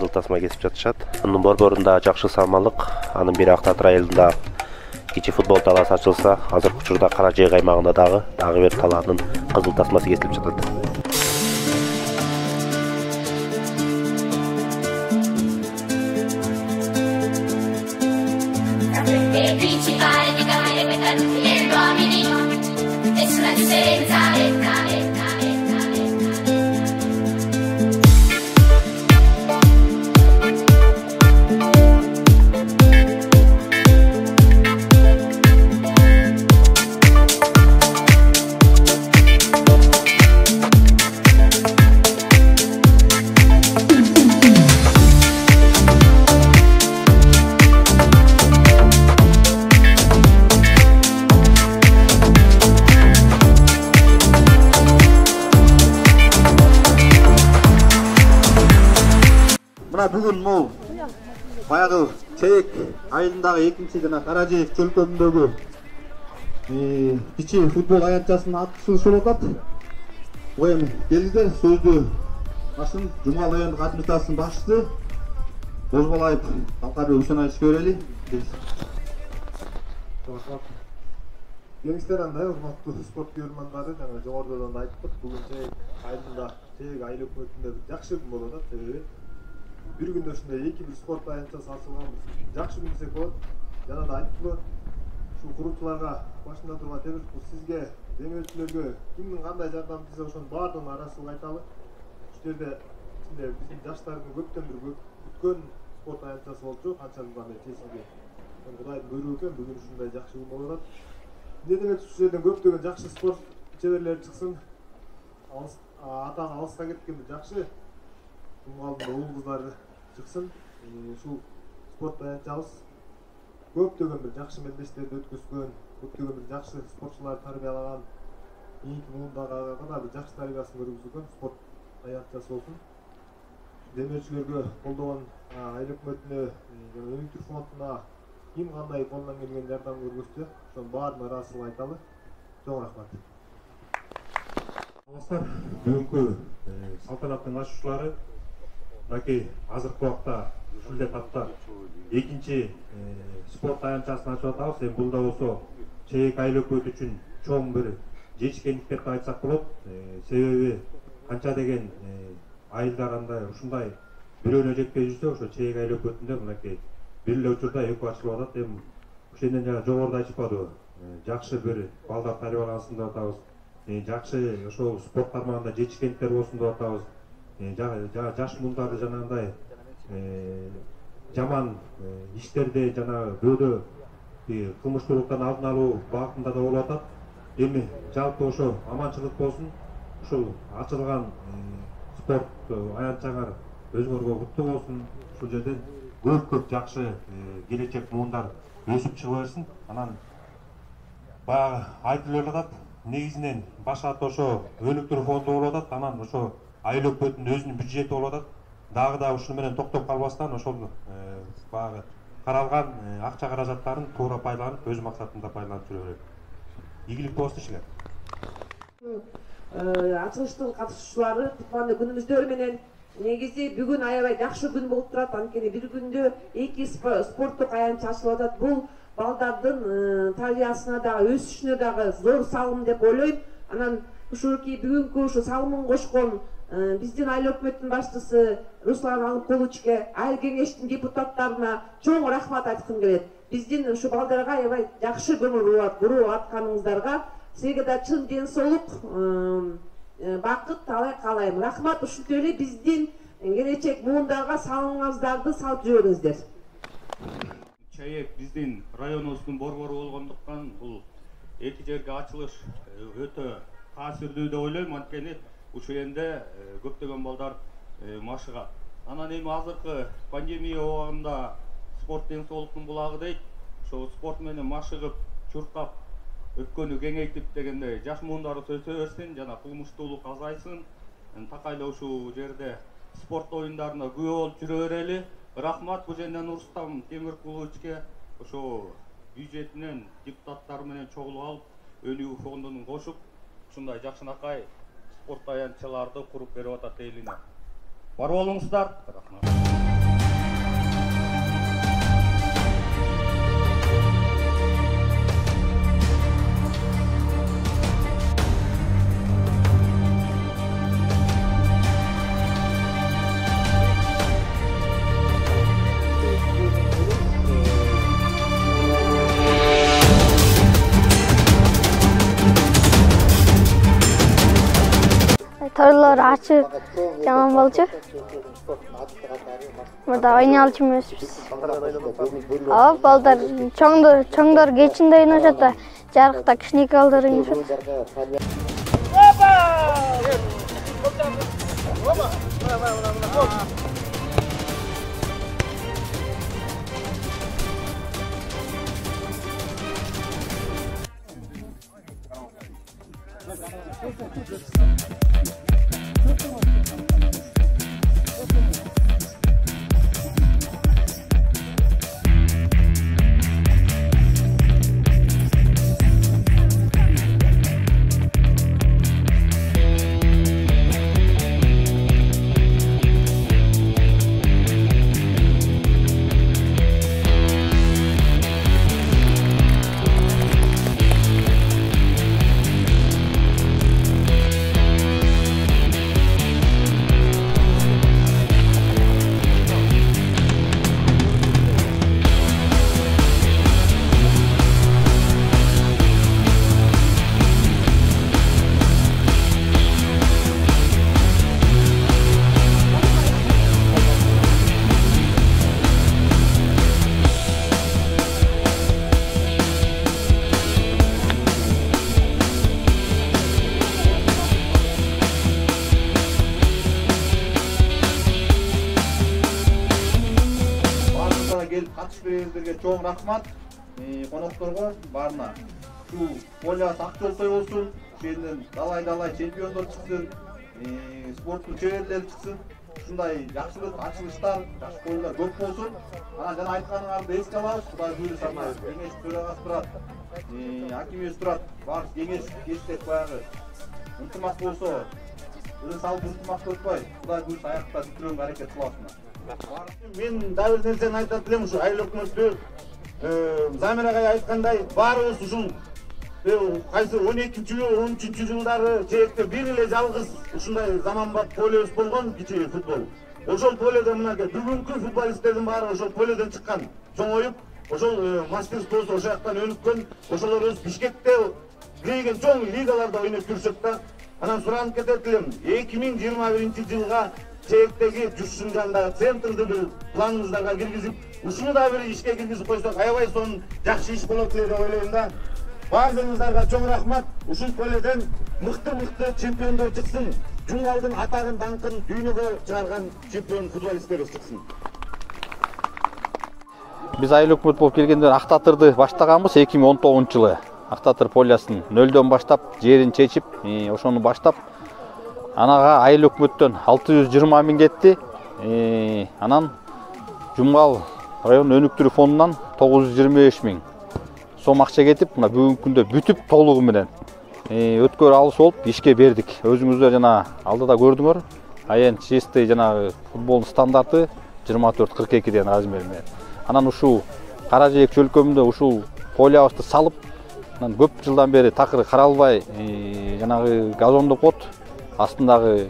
кызыл тасма кесип жатышат. Анын борборунда жакшы салмалык, анын бир Актат районунда кичи футбол талаасы ачылса, азыркы учурда Кара Жайык аймагында дагы бир талаанын кызыл тасмасы кесилип жатат. Бүгін мол баяғы Чайык айылындағы екінші жана Кара Жайык чөлкөмүндөгү кичи футбол аянтчасынын ачылышы болуп атат. Эми келгилер, сөздү ашын Жумал райондук администрациянын башчысы Бозболаев Талкарбек Үсенович көрели. Келиңиздер андай урматтуу спорт көрөрмандары, жана жогорудон айттык, бүгүн Чайык айылында Чайык айыл өкмөтүндө жакшы күн болуп атат. Себеби bir günde ушундай эки бир спорт аянтчасы ачылганбыз. Жакшы күн десек болот. Жана да айттык, ушул курултууларга башында турган Темиркул сизге, демелчилерге кимдин кандай жардам берсе ошонун баардыгына ыраазычылык айталы. Ушул жерде ичинде биздин жаштардын көптөн бир күткөн спорт аянтчасы болчу, канчалык андай чечилген. Кудайдын буйругу экен, бүгүн ушундай жакшы күн болуп атат. Эмне демек ушул жерден көптөгөн жакшы спорт чеберлери чыксын. Атагы алыска кеткен бир жакшы Умалдын уул кыздары чыксын. Ушул спорт аянтчабыз көптөгөн бир жакшы мелдештерди өткөзгөн, көптөгөн бир жакшы спортчуларды тарбиялаган, кийинки муундагы да бир жакшы тарбиясын көргөзгөн спорт аянтчасы болсун. Демелчилерге колдогон айыл өкмөтүнө, өнүктүрүү фондуна ким кандай колунан келген жардам көргөзсө, ошонун баарына ыраазычылык айталы. Чоң рахмат. Бүгүнкү салтанаттын ачуучулары азыркы убакта ушул этапта экинчи спорт аянтчасын ачып атабыз. Эми бул да болсо Чайык айыл өкмөтү үчүн чоң бир жетишкендик деп айтсак болот. Себеби канча деген айылдар андай ушундай бирөөнө жетпей жүрсө, ошо Чайык айыл өкмөтүндө мынакей бир эле учурда экөө ачылып атат. Эми ошондон жана жогоруда айтышпадыбы, жакшы бир балдар тарбиялагансын деп атабыз. Жакшы ошол спорт тармагында жетишкендиктер болсун деп атабыз. Жаш мундарды жанагындай жаман иштерди жана бөөдө кылмыштуулуктан алдын алуу багытында да болуп атат. Эми жалпы ошо аманчылык болсун. Ушул ачылган спорт аянтчаңар өзүңөргө куттуу болсун. Ушул жерден көп жакшы келечек муундар өсүп чыга берсин. Анан баягы айтылып атат, негизинен башат ошо өнүктүрүү фонду болуп атат. Анан ошо айыл өкмөтүнүн өзүнүн бюджети болуп атат. Дагы ушуну менен токтоп калбастан ошол баягы каралган акча каражаттарын туура пайдаланып, өз максатында пайдаланып жүрө берет. Ийгилик болсун ишилер. Ачылыштын катышуучулары кутмандуу күнүмүздөр менен негизи бүгүн аябай жакшы күн болуп турат. Анткени бир күндө эки спорттук аянтча ачылып атат. Бул балдардын тарбиясына дагы, өсүшүнө дагы зор салым деп ойлойм. Анан ушулки бүгүнкү ушу салымын кошкон биздин айыл өкмөтүнүн башчысы Руслан Алыкуловичке, айыл кеңештин депутаттарына чоң рахмат айткым келет. Биздин ушу балдарга аябай жакшы көңүл буруп атканыңыздарга силерге да чын ден соолук, бакыт каалайм. Рахмат. Ушинтип эле биздин келечек муундарга салымыңыздарды салып жүрүңүздөр. Чайык биздин районубуздун борбору болгондуктан бул эки жерге ачылыш өтө таасирдүү деп ойлойм. Анткени ушул жерде көптөгөн балдар машыгат. Анан эми азыркы пандемия убагында спорт ден соолуктун булагы дейт. Ошо спорт менен машыгып, чуркап, өпкөнү кеңейтип дегендей жаш муундарыбыз өсө берсин жана кылмыштуулук азайсын. Такайлы ушул жерде спорт оюндарына күбө болуп жүрө берели. Рахмат бул жерден Рустам Темиркуловичке ошо бюджетинен депутаттар менен чогулуп алып, өнүгүү фондунун кошуп, ушундай жакшынакай спорт аянтчаларды куруп берип атат элине. Бар болуңуздар. Рахмат. торлор ачык жаман болчу. Мурда ойнай алчу эмеспиз. Балдар чоңдор кечинде ойношот да, жарыкта кичинекей балдар ойношот. Gelip katış bergenlerге çoğun rahmat. Konaklarga barına. Şu polya Akçolsoy olsun. Şu yerden dalay çempiyonlar çıksın. Sportlu çevreler çıksın. Şunday yaxşılık, açılışlar, yaxşı koyunlar көп bolsun. Ana jana aytkanыңарды эске алабыз. Кудай буйруса кеңеш төрагасы турат. Акимиев турат. Бар кеңеш кечтек баягы ынтымак болсо, ыры салып ынтымак өтпөй, Кудай буйруса аякта бүтүрөнгө аракет кыласыздар. Мен да бир нерсени айтат элем, ушу айыл өкмөттү Замир агай айткандай, баарыбыз ушул кайсы 12-жылы, 13-жылдары чейекте бир эле жалгыз ушундай заманбап полебиз болгон кичи футбол. Ошол поледен мынакей бүгүнкү футболисттердин баары ошол поледен чыккан, чоңоюп, ошол мастерствосу ошол жактан өнүккөн, ошолор өз Бишкекте кирген чоң лигаларда ойноп жүрүшөт да. Анан суранып кетет элем, 2021-жылга чейектеги Жушун жандагы центрди бир планыңыздарга киргизип, ушуну да бир ишке киргизип койсок, аябай сонун жакшы иш болот эле деп ойлойм да. Бардыгыңыздарга чоң рахмат. Ушул поледен мыкты чемпиондор чыксын. Жумгалдын атагын, даңкын дүйнөгө чыгарган чемпион футболисттерибиз чыксын. Биз айыл өкмөт болуп келгенде Актатырды баштаганбыз 2019-жылы. Актатыр полиясын 0-дөн баштап, жерин чечип, ошону баштап, анага айыл өкмөттөн 620 миң кетти. Анан Жумгал район өнүктүрүү фондунан 925 миң сом акча кетип, мына бүгүнкү күндө бүтүп толугу менен өткөр алыс болуп ишке бердик. Өзүңүздөр жана алдыда көрдүңөр. Аен чистый жана футболдун стандарты 24-42 деген размер менен. Анан ушул Кара Жээк чөлкөмүндө ушул полиябызды салып, анан көп жылдан бери такыр каралбай жанагы газондоп от, астындагы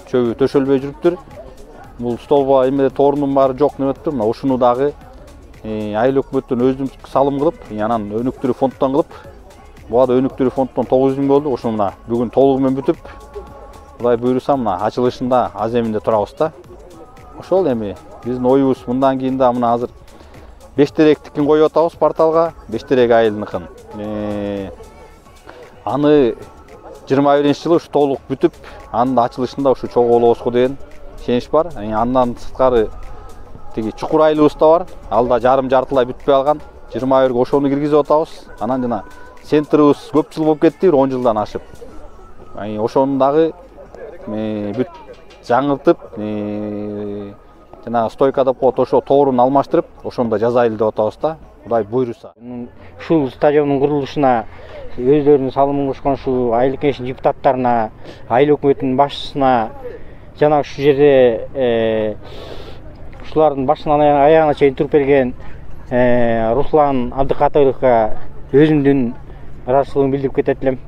чөбү төшөлбөй жүрүптүр. Бул столба эмеде торунун баары жок неметиптир. Мына ушуну дагы айыл өкмөттөн өзүмүз салым кылып, анан өнүктүрүү фондтон кылып, буга да өнүктүрүү фондтон 900 миң болду. Ошону мына бүгүн толугу менен бүтүп, Кудай буйруса мына ачылышында аземинде турабыз да. Ошол эми биздин оюбуз мындан кийин да мына азыр Бештеректикин коюп атабыз порталга, Бештерек айылыныкын. Аны 21-жылы ушу толук бүтүп, анын ачылышында ушу чогуу болобузго деген ишенич бар. Андан сырткары тиги чукур айылыбыз да бар. Ал да жарым-жартылай бүтпөй алган. 21-ге ошону киргизип атабыз. Анан жана центрибиз көп жыл болуп кетти, 10 жылдан ашып. Ошону дагы бүт жаңыртып, жана стойка деп коет, ошо тоорун алмаштырып, ошону да жаз айыл деп атабыз да. Кудай буйруса. Ушул стадиондун курулушуна өздөрүнүн салымын кошкон ушул айыл кеңешинин депутаттарына, айыл өкмөтүнүн башчысына, жана ушул жерде ушулардын башынан аягына чейин туруп берген Руслан Абдыкатыровго өзүмдүн ыраазычылыгымды билдирип кетет элем.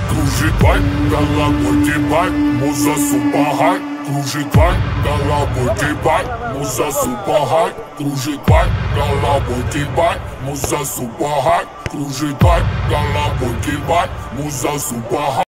Кружит бай, головой кивай, муза супер хай, кружит лайк, головой кивай, муза супер хай, кружит лайк, головой кивай, муза супер хай, кружит лайк, головой кивай, муза супер хай.